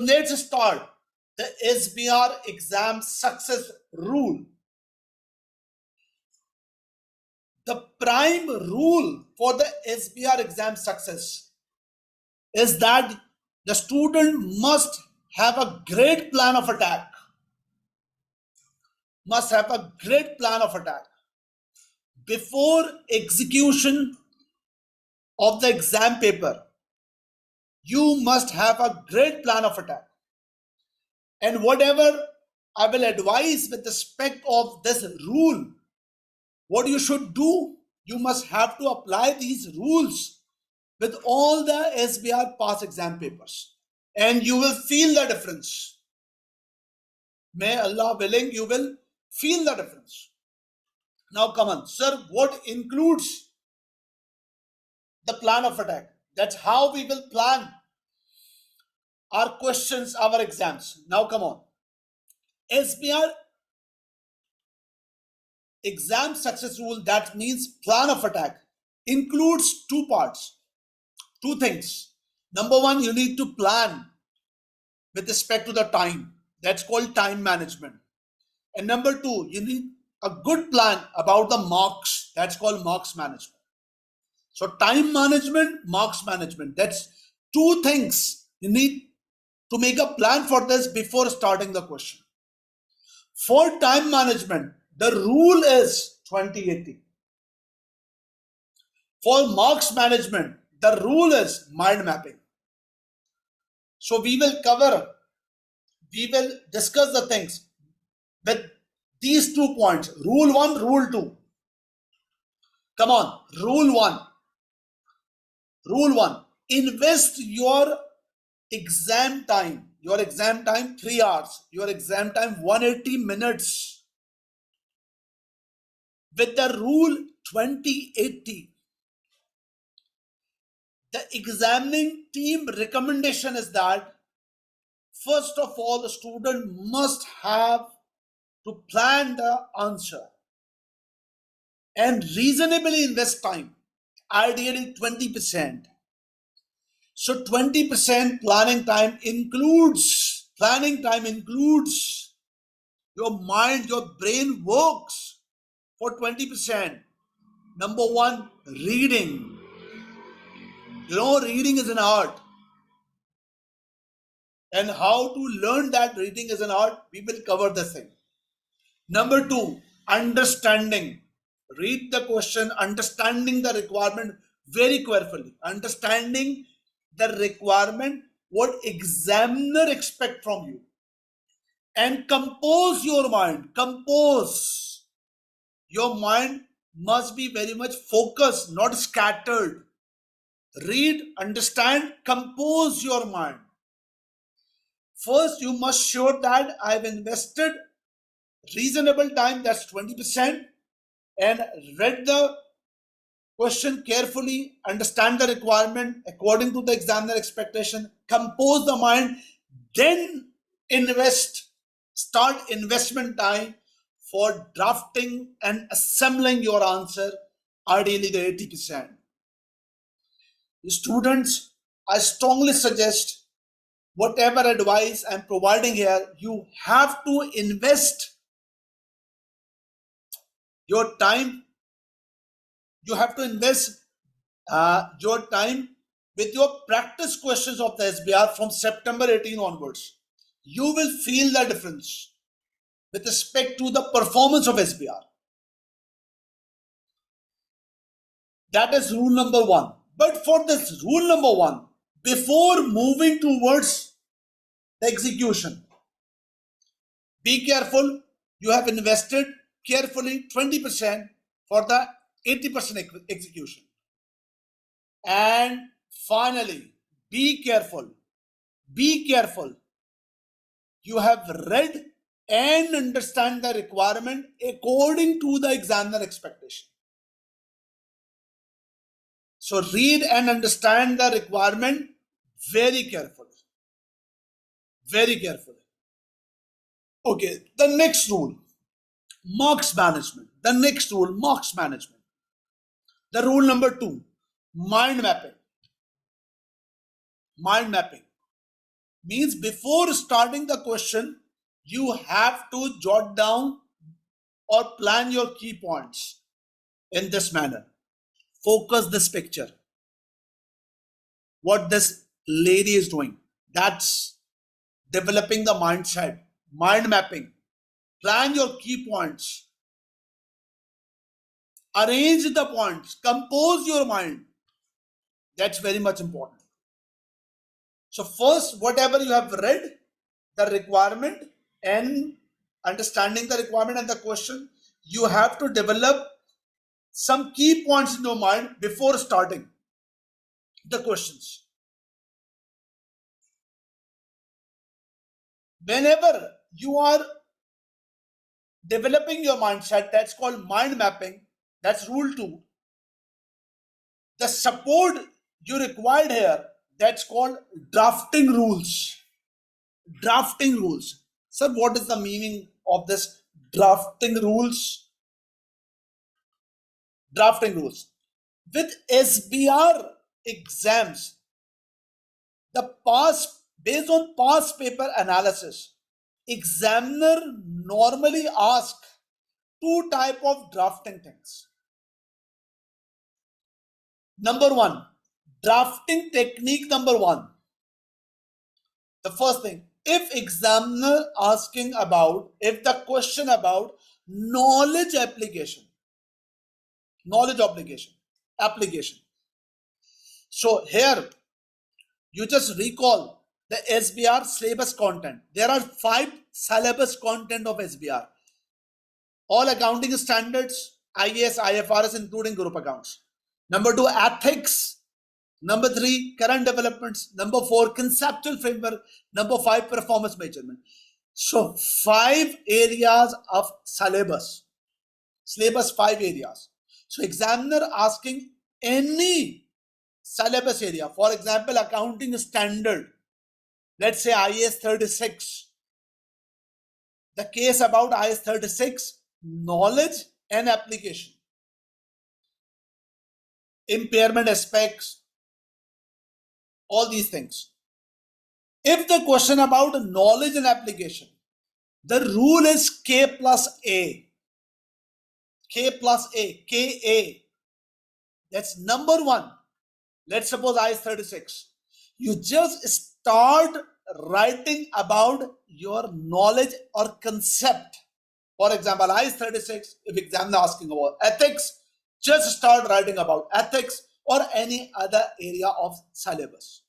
let's start the SBR exam success rule. The prime rule for the SBR exam success is that the student must have a great plan of attack. Must have a great plan of attack. Before execution of the exam paper, you must have a great plan of attack. And whatever I will advise with respect of this rule, what you should do, you must have to apply these rules with all the SBR past exam papers, and you will feel the difference. May Allah willing, you will feel the difference. Now come on, sir, what includes the plan of attack? That's how we will plan our questions, our exams. Now come on. SBR exam success rule, that means plan of attack, includes two parts, two things. Number one, you need to plan with respect to the time. That's called time management. And number two, you need a good plan about the marks. That's called marks management. So time management, marks management, that's two things you need to make a plan for this before starting the question. For time management, the rule is 20-80. For marks management, the rule is mind mapping. So we will discuss the things with these 2 points. Rule 1, rule 2. Come on, rule 1. Rule 1. Invest your exam time. Your exam time 3 hours. Your exam time 180 minutes. With the rule 20-80. The examining team recommendation is that first of all, the student must have to plan the answer and reasonably invest time, ideally 20%. So 20% planning time includes your mind, your brain works for 20%. Number one, reading. You know, reading is an art. And how to learn that reading is an art, we will cover this thing. Number two, understanding. Read the question, understanding the requirement very carefully. Understanding the requirement, what examiner expect from you. And compose your mind. Compose. Your mind must be very much focused, not scattered. Read, understand, compose your mind. First, you must show that I've invested reasonable time, that's 20%, and read the question carefully, understand the requirement according to the examiner expectation, compose the mind, then start investment time for drafting and assembling your answer, ideally the 80%. Students, I strongly suggest whatever advice I'm providing here, you have to invest your time. You have to invest your time with your practice questions of the SBR from September 18 onwards. You will feel the difference with respect to the performance of SBR. That is rule number one. But for this rule number one, before moving towards the execution, be careful. You have invested carefully 20% for the 80% execution. And finally, be careful. Be careful. You have read and understand the requirement according to the examiner expectation. So read and understand the requirement very carefully. Very carefully. Okay, the next rule, marks management. The next rule, marks management. The rule number 2, mind mapping. Mind mapping. Means before starting the question, you have to jot down or plan your key points in this manner. Focus this picture. What this lady is doing. That's developing the mindset, mind mapping. Plan your key points. Arrange the points. Compose your mind. That's very much important. So first, whatever you have read, the requirement and understanding the requirement and the question, you have to develop some key points in your mind before starting the questions. Whenever you are developing your mindset, that's called mind mapping. That's rule 2. The support you required here, that's called drafting rules. Drafting rules. Sir, what is the meaning of this drafting rules? Drafting rules. With SBR exams, based on past paper analysis, examiner normally ask two type of drafting things. Number 1, drafting technique number 1. The first thing, if the question about knowledge application. So here, you just recall the SBR syllabus content. There are 5 syllabus content of SBR. All accounting standards, IAS, IFRS, including group accounts. Number 2, ethics. Number 3, current developments. Number 4, conceptual framework. Number 5, performance measurement. So 5 areas of syllabus. 5 areas. So examiner asking any syllabus area. For example, accounting standard. Let's say IAS 36. The case about IAS 36, knowledge and application. Impairment aspects. All these things. If the question about knowledge and application, the rule is K plus A. KA. That's number 1. Let's suppose IAS 36. You just start writing about your knowledge or concept. For example, IAS 36, if examiner asking about ethics, just start writing about ethics or any other area of syllabus.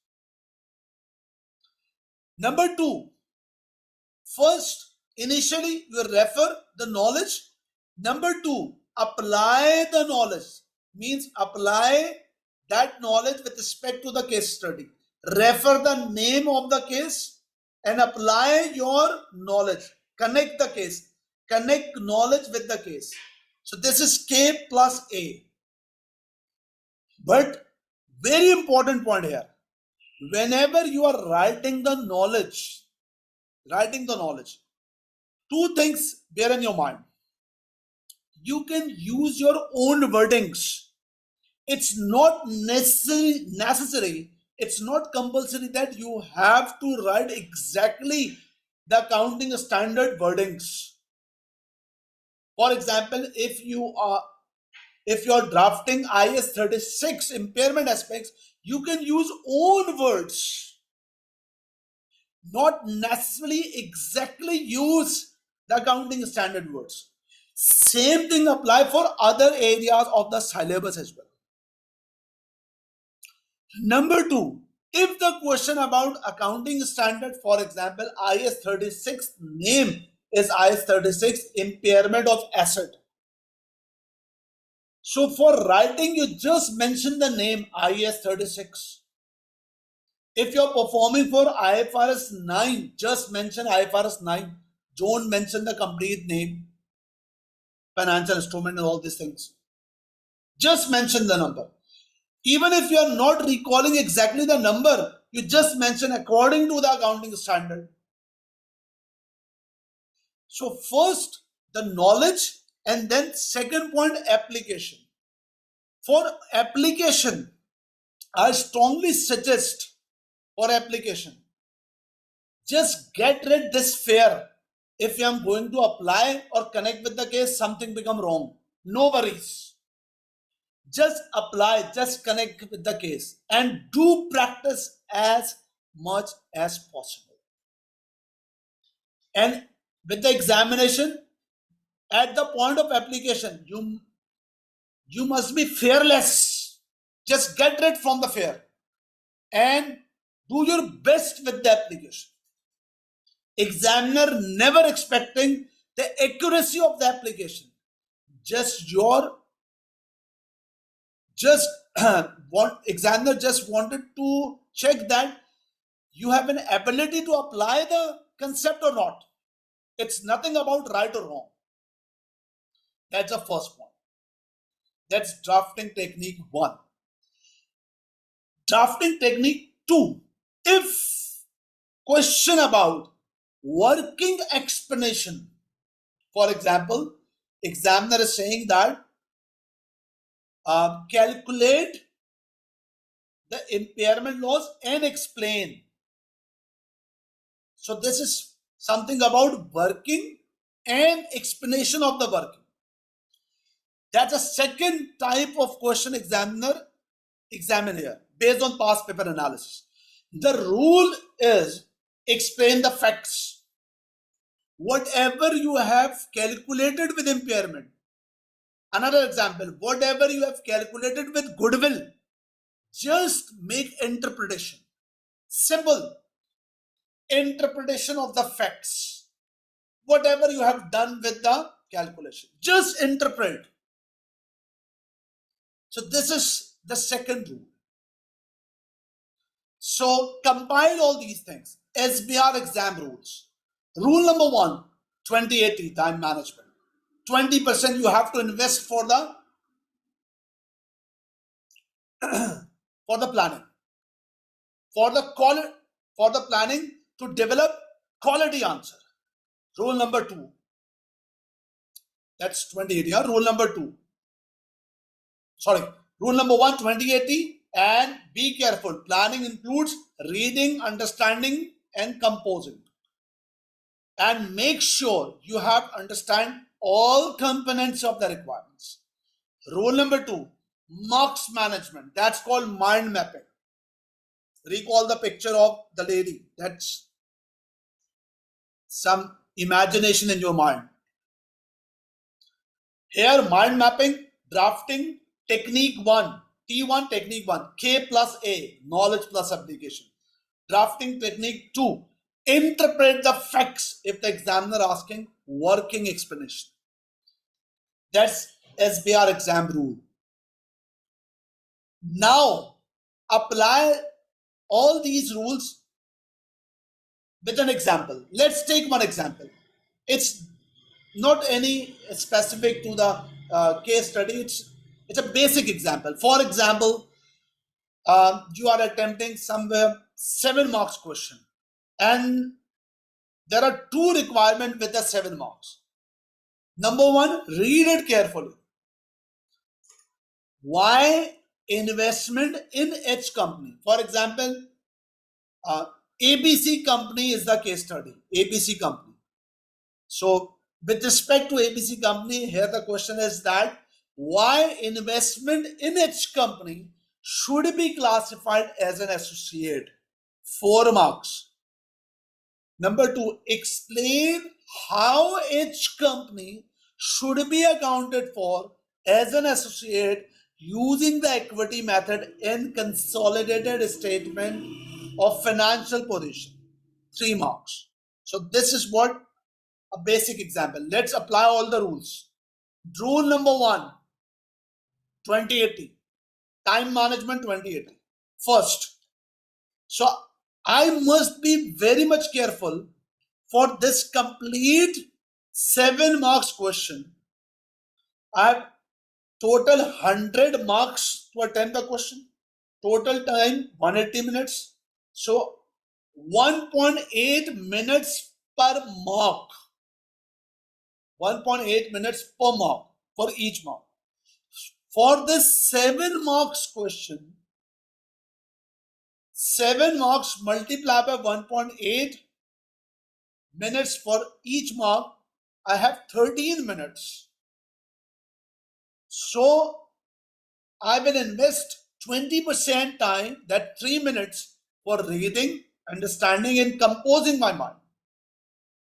Number 2, first, initially you refer the knowledge. Number 2, apply the knowledge. Means apply that knowledge with respect to the case study. Refer the name of the case and apply your knowledge. Connect the case. Connect knowledge with the case. So this is K plus A. But very important point here. Whenever you are writing the knowledge, 2 things bear in your mind. You can use your own wordings. It's not necessary. It's not compulsory that you have to write exactly the accounting standard wordings. For example, if you are drafting IAS 36 impairment aspects, you can use own words. Not necessarily exactly use the accounting standard words. Same thing apply for other areas of the syllabus as well. Number 2, if the question about accounting standard, for example, IAS 36 name is IAS 36 impairment of asset. So for writing, you just mention the name IAS 36. If you're performing for IFRS 9, just mention IFRS 9. Don't mention the complete name, financial instrument and all these things. Just mention the number. Even if you are not recalling exactly the number, you just mention according to the accounting standard. So first, the knowledge, and then second point, application. For application, I strongly suggest for application, Just get rid this fear. If I am going to apply or connect with the case, something become wrong. No worries. Just apply, just connect with the case and do practice as much as possible. And with the examination, at the point of application, you must be fearless. Just get rid from the fear and do your best with the application. Examiner never expecting the accuracy of the application. Examiner just wanted to check that you have an ability to apply the concept or not. It's nothing about right or wrong. That's the first point. That's drafting technique 1. Drafting technique 2. If question about working explanation, for example, examiner is saying that calculate the impairment loss and explain. So this is something about working and explanation of the working. That's a second type of question examine here based on past paper analysis. The rule is explain the facts. Whatever you have calculated with impairment. Another example, whatever you have calculated with goodwill, just make interpretation. Simple interpretation of the facts. Whatever you have done with the calculation, just interpret. So this is the second rule. So combine all these things. SBR exam rules. Rule number 1, 20/80 time management. 20% you have to invest for the planning. For the planning to develop quality answer. Rule number 2. That's 20/80. Rule number 2. Rule number 1, 20/80, and be careful. Planning includes reading, understanding, and composing. And make sure you have understand all components of the requirements. Rule number 2, marks management. That's called mind mapping. Recall the picture of the lady. That's some imagination in your mind. Here, mind mapping, drafting, technique 1, T1 technique 1, K plus A, knowledge plus application. Drafting technique 2, interpret the facts if the examiner asking working explanation. That's SBR exam rule. Now, apply all these rules with an example. Let's take one example. It's not any specific to the case study. It's a basic example. For example, you are attempting somewhere 7 marks question, and there are 2 requirements with the 7 marks. Number 1, read it carefully. Why investment in H company? For example, ABC company is the case study. ABC company. So with respect to ABC company, here the question is that why investment in H company should be classified as an associate? 4 marks. Number 2, explain how H company should be accounted for as an associate using the equity method in consolidated statement of financial position. 3 marks. So this is what a basic example. Let's apply all the rules. Rule number 1, 20/80. Time management 20/80. First, so I must be very much careful for this complete 7 marks question. I have total 100 marks to attempt the question. Total time 180 minutes. So 1.8 minutes per mark. 1.8 minutes per mark for each mark. For this 7 marks question, 7 marks multiplied by 1.8 minutes for each mark, I have 13 minutes. So I will invest 20% time, that 3 minutes, for reading, understanding, and composing my mind.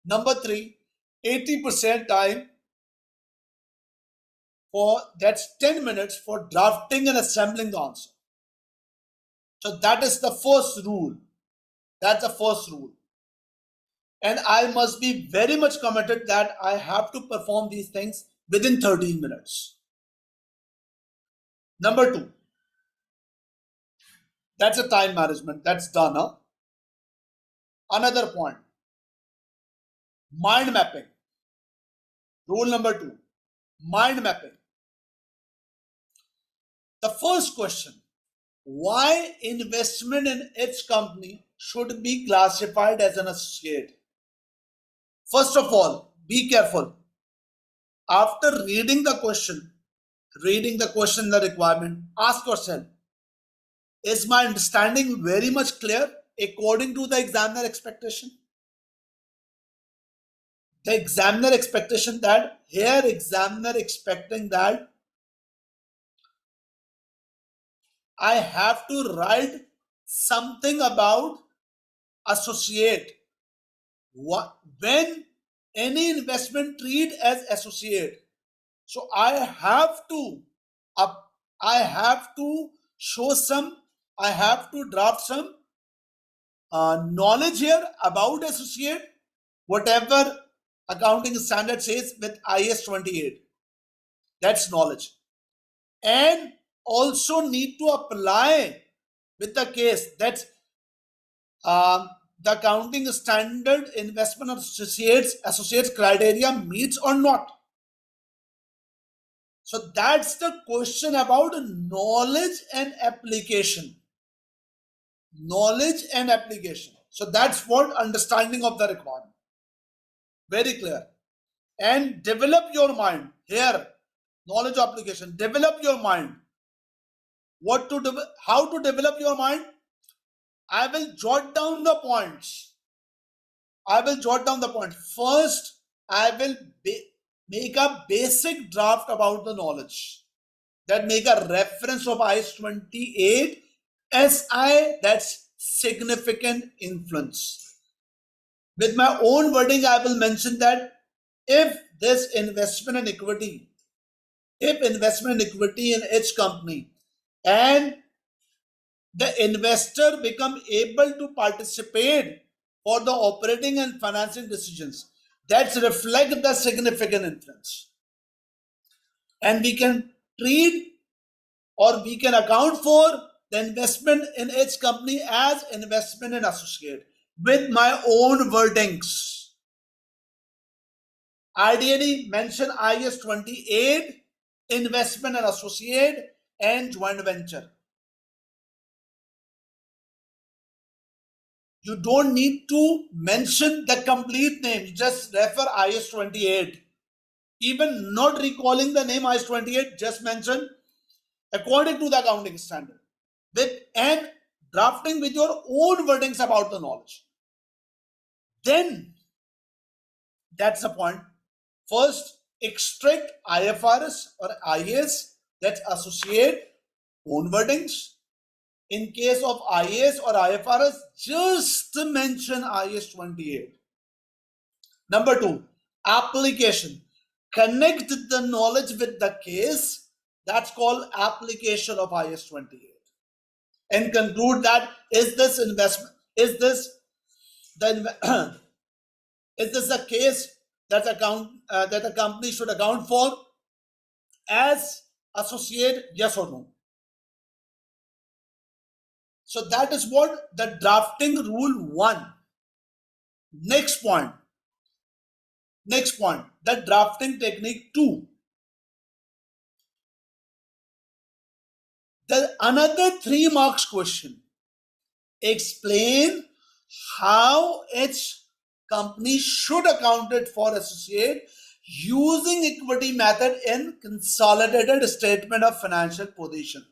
Number 3, 80% time for, that's 10 minutes, for drafting and assembling the answer. So that is the first rule. That's the first rule. And I must be very much committed that I have to perform these things within 13 minutes. Number 2, that's a time management. That's done. Huh? Another point, mind mapping. Rule number 2, mind mapping. The first question, why investment in each company should be classified as an associate? First of all, be careful. After reading the question, the requirement, ask yourself, is my understanding very much clear according to the examiner expectation? The examiner expectation that, here examiner expecting that I have to write something about associate. When any investment treat as associate, so I have to show some, I have to draft some knowledge here about associate, whatever accounting standard says with IS 28. That's knowledge. And also need to apply with the case that the accounting standard investment associates criteria meets or not. So that's the question about knowledge and application. Knowledge and application. So that's what understanding of the requirement. Very clear. And develop your mind. Here, knowledge application. Develop your mind. How to develop your mind? I will jot down the points. First, I will make a basic draft about the knowledge. That make a reference of IS 28 SI, that's significant influence. With my own wording, I will mention that if investment in equity in each company and the investor become able to participate for the operating and financing decisions, that reflect the significant influence. And we can treat or we can account for the investment in each company as investment in associate with my own wordings. Ideally, mention IS 28, investment in associate and joint venture. You don't need to mention the complete name, just refer IS 28. Even not recalling the name IS 28, just mention according to the accounting standard. And drafting with your own wordings about the knowledge. Then, that's the point. First, extract IFRS or IAS, that's associate, own wordings. In case of IAS or IFRS, just mention IS 28. Number 2, application. Connect the knowledge with the case. That's called application of IS 28. And conclude that is this a case that a company should account for as associate, yes or no? So that is what the drafting rule 1. Next point, the drafting technique 2. Another 3 marks question. Explain how each company should account it for associate using equity method in consolidated statement of financial position.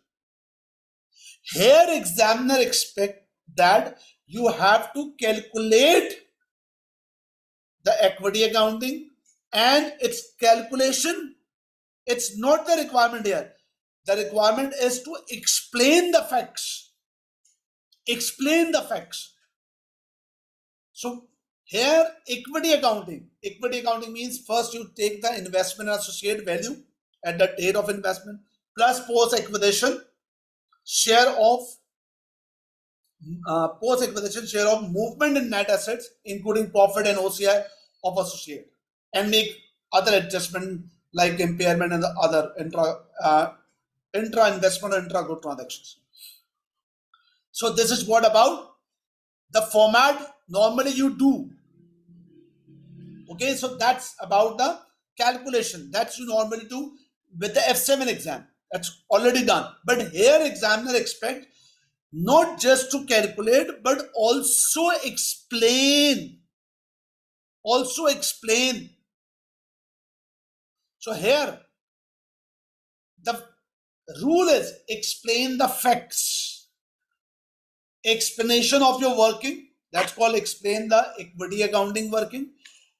Here examiner expect that you have to calculate equity accounting and its calculation. It's not the requirement here. The requirement is to explain the facts. Explain the facts. So here, equity accounting. Equity accounting means first you take the investment and associate value at the date of investment plus post acquisition share of movement in net assets, including profit and OCI of associate, and make other adjustment like impairment and the other intra investment or intra group transactions. So this is what about the format normally you do. Okay, so that's about the calculation that you normally do with the F7 exam. That's already done. But here examiner expect not just to calculate but also explain. Also explain. So here the rule is explain the facts. Explanation of your working, that's called explain the equity accounting working.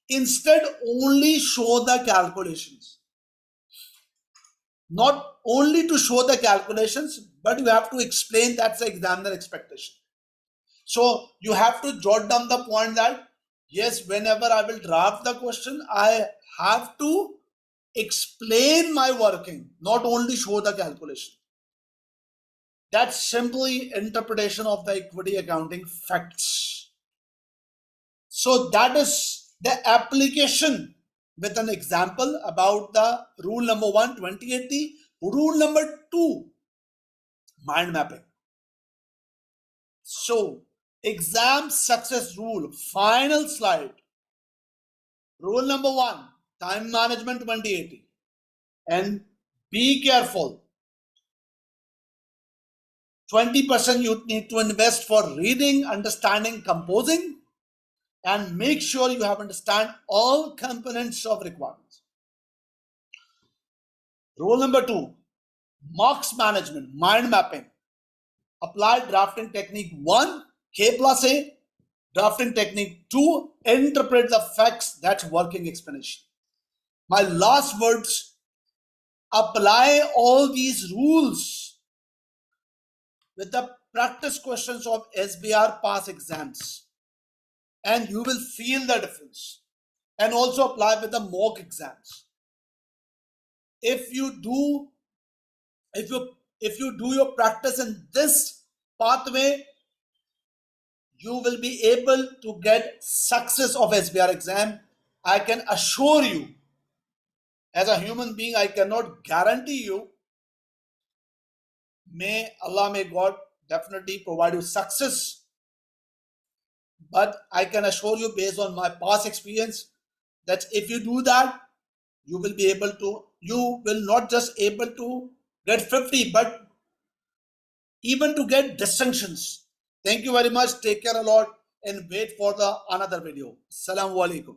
Instead, only show the calculations. Not only to show the calculations, but you have to explain. That's the examiner expectation. So you have to jot down the point that yes, whenever I will draft the question, I have to explain my working, not only show the calculation. That's simply interpretation of the equity accounting facts. So that is the application with an example about the rule number 1, 2080. Rule number 2, mind mapping. So exam success rule, final slide. Rule number 1, time management 2080. And be careful. 20% you need to invest for reading, understanding, composing, and make sure you have understand all components of requirements. Rule number 2, marks management, mind mapping. Apply drafting technique 1, K plus A. Drafting technique 2, interpret the facts, that's working explanation. My last words, apply all these rules with the practice questions of SBR past exams, and you will feel the difference. And also apply with the mock exams. If you do your practice in this pathway, you will be able to get success of SBR exam. I can assure you, as a human being, I cannot guarantee you. May Allah, may God definitely provide you success. But I can assure you based on my past experience that if you do that, you will not just able to get 50, but even to get distinctions. Thank you very much. Take care a lot and wait for the another video. Assalamu alaikum.